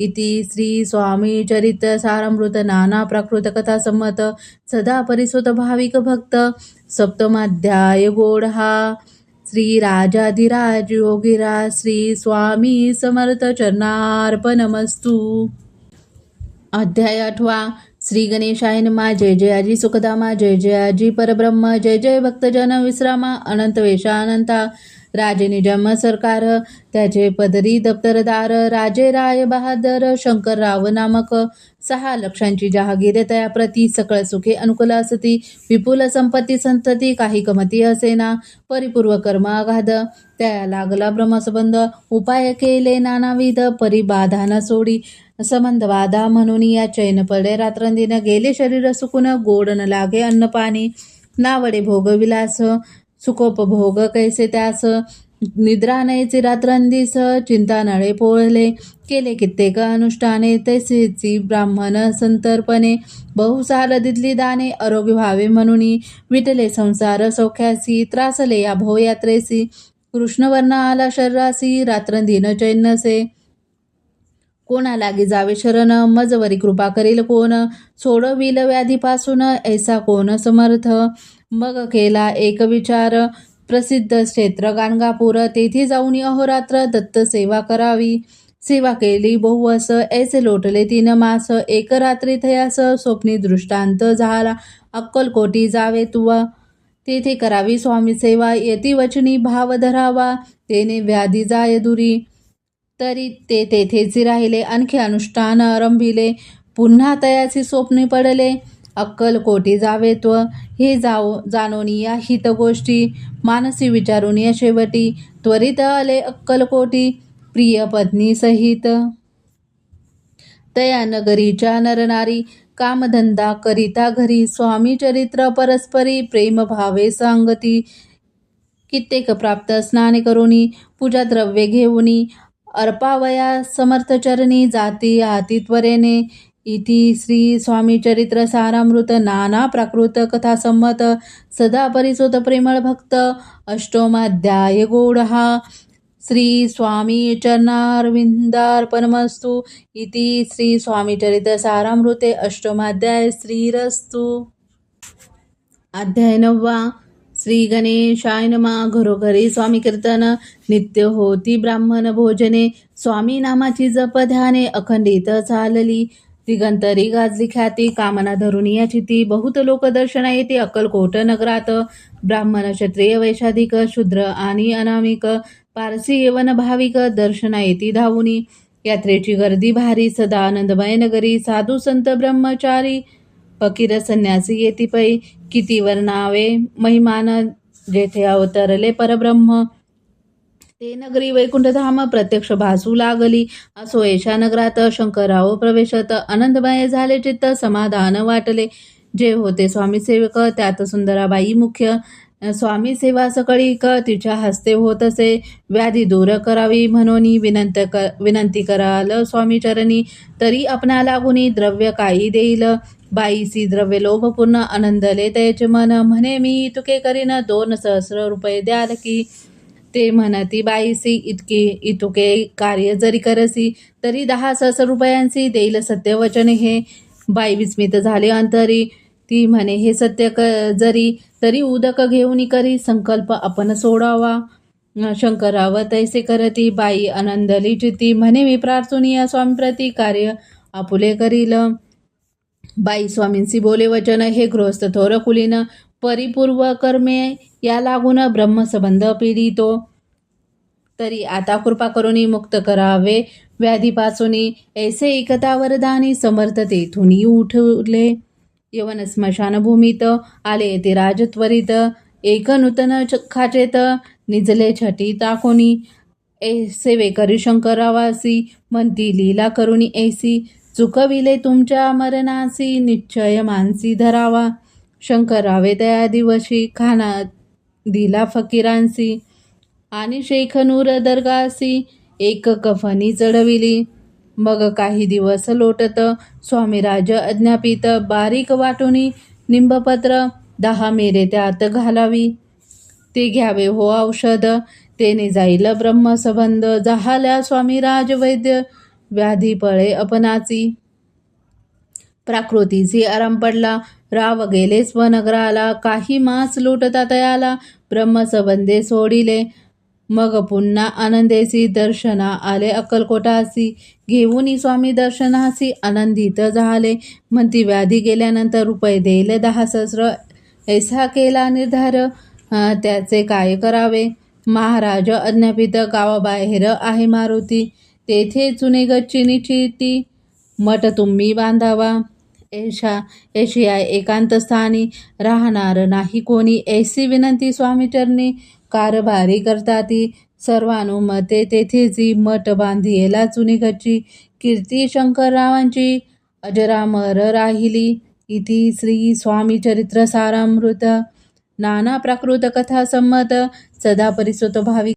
इति श्री स्वामी चरित सारामृत नाना प्राकृत कथा संमत सदा परिसुत भाविक भक्त सप्तमाध्याय गोडहा श्री राजाधिराज योगीराज श्री स्वामी समर्थ चरणार्पणमस्तु. अध्याय 8. श्री गणेशाय नमः. जय जय आजी सुखधामा, जय जय आजी परब्रह्म, जय जय भक्तजन विश्रामा, अनंत वेशानंता राजे निजम सरकार, त्याचे पदरी दप्तरदार, राजे राय बहादर, शंकरराव नामक 6 लक्षांची जहागीर तया प्रती, सकळ सुखे अनुकूल असती, विपुल संपत्ती संतती, काही कमती असेना, परिपूर्व कर्म अगाध, त्या लागला ब्रह्मसंबंध, उपाय केले नानाविध, परिबाधा न सोडी, संबंध बाधा म्हणून या चैन पडे रात्रंदिन, गेले शरीर सुकून, गोड न लागे अन्न पाणी, नावडे भोग विलास, सुखोपभोग कैसे त्यास, निद्रा नयची रात्रंदिस, चिंता नळे पोळले, केले कित्येक अनुष्ठाने, तैसेची ब्राह्मण संतर्पणे, बहुसार दिदली दाने, आरोग्य व्हावे म्हणून, विटले संसार सौख्यासी, त्रासले या भोयात्रेसी, कृष्णवर्ण आला शरीरासी, रात्रंदिन चैन नसे, कोणा लागी जावे शरण, मजवरी कृपा करील कोण, सोडविल व्याधीपासून, ऐसा कोण समर्थ. मग केला एक विचार, प्रसिद्ध क्षेत्र गाणगापूर, तेथे जाऊन अहोरात्र दत्त सेवा करावी. सेवा केली बहुवस, ऐसे लोटले 3 मास, एक रात्री थयास स्वप्नी दृष्टांत झाला, अक्कलकोटी जावे तुवा, तेथे करावी स्वामी सेवा, यती वचनी भाव धरावा, तेने व्याधी जाय दुरी. तरी ते तेथेच राहिले, आणखी अनुष्ठान आरंभिले, पुन्हा तयाची स्वप्ने पडले, अक्कलकोटी जावे त्व, हे जाणून या हित गोष्टी, मानसी विचारून या शेवटी, त्वरित आले अक्कलकोटी, प्रिय पत्नी सहित. तया नगरीच्या नरनारी, कामधंदा करिता घरी, स्वामी चरित्र परस्परी, प्रेम भावे सांगती, कित्येक प्राप्त स्नाने करुनी, पूजा द्रव्ये घेऊनी, अर्पावया समर्थचरणी, जाती हाती त्वरेने. इति श्री स्वामी चरित्र सारामृत नाना प्राकृत कथा संमत सदा परिसुत प्रेमळ भक्त अष्टमाध्याय गोडहा. श्री स्वामी चरणारविंदार्पणमस्तु. इति श्री स्वामी चरित्र सारामृते अष्टमाध्याय श्रीरस्तु. अध्याय 9. श्री गणेशाय नमः. घरोघरी स्वामी कीर्तन, नित्य होती ब्राह्मण भोजने, स्वामी नामाची जप ध्याने, अखंडित चालली, दिगंतरी गाजली ख्याती, कामना धरून या चिती, बहुत लोक दर्शना येते अक्कलकोट नगरात, ब्राह्मण क्षत्रिय वैशाधिक, शूद्र आणि अनामिक, पारसी येवन भाविक, दर्शना येती धावुनी, यात्रेची गर्दी भारी, सदा आनंदमय नगरी, साधू संत ब्रह्मचारी, फकीर संन्यासी येती पै, किती वर्णावे महिमान, जेथे अवतरले परब्रह्म, ते नगरी वैकुंठधाम प्रत्यक्ष भासू लागली. असो ऐशा नगरात शंकरराव प्रवेशत, आनंदमय झाले चित्त, समाधान वाटले, जे होते स्वामी सेवक, त्यात सुंदराबाई मुख्य. स्वामी सेवा सकळीक तिच्या हस्ते होत असे, व्याधी दूर करावी म्हणून विनंती कराल स्वामी चरणी, तरी आपणा लागुनी द्रव्य काही देईल. बाईसी द्रव्य लोभपूर्ण आनंदले त्याचे मन, म्हणे मी तुके करीन 2 सहस्र रुपये द्याल की. ते म्हणती बाईसी, इतुके कार्य जरी करसी तरी 10 सहस्र रुपयांची देईल सत्यवचन हे. बाई विस्मित झाले अंतरी, ती म्हणे हे सत्य जरी तरी उदक घेऊन करी संकल्प आपण सोडावा. शंकरराव तैसे करती, बाई आनंदली चित्ती, म्हणे मी प्रार्थून या स्वामीप्रती कार्य आपुले करील. बाई स्वामींसी बोले वचन, हे गृहस्थ थोर कुलीन, परिपूर्व कर्मे या लागून ब्रह्मसंबंध पीडितो, तरी आता कृपा करुनी मुक्त करावे व्याधीपासूनी. ऐसे एकता वरदानी समर्थ तेथुनी उठले, यवन स्मशानभूमीत आले ते राज त्वरित, एक नूतन खाचेत निजले छटी टाकोनी. सेवेकरी शंकररावासी, म्हणती लीला करुणी ऐसी, चुकविले तुमच्या मरणासी, निश्चय मानसी धरावा. शंकररावे त्या दिवशी खाना दिला फकीरांसी, आणि शेख नूर दर्गासी एक कफनी चढविली. मग काही दिवस लोटत स्वामीराज अज्ञापित, बारीक वाटुनी निंबपत्र 10 मेरे त्यात घालावी, ते घ्यावे हो औषध, तेने जाईल ब्रह्मसंबंध. झाल्या स्वामीराज वैद्य, व्याधी पळे अपनाची. प्राकृतीची आराम पडला, राव गेले स्वनगराला. काही मास लुटता तयाला, ब्रह्मसंबंधे सोडिले. मग पुन्हा आनंदेसी दर्शना आले अक्कलकोटासी. घेऊनी स्वामी दर्शनासी आनंदित झाले. म्हणती व्याधी गेल्यानंतर रुपये देईल 10 सहस्र. ऐसा केला निर्धार, त्याचे काय करावे. महाराज अज्ञापित गावाबाहेर आहे मारुती. तेथे चुने गच्ची निश्चिती, मठ तुम्ही बांधावा. ऐशिया एकांत स्थानी, राहणार नाही कोणी. ऐसी विनंती स्वामी चरणी, कारभारी करताती. सर्वानुमते तेथेची, मठ बांधियेला चुनी गच्ची. कीर्ती शंकररावांची अजरामर राहिली. इति श्री स्वामी चरित्र सारामृत. नाना प्राकृत कथा संमत, सदा परिसुत भाविक.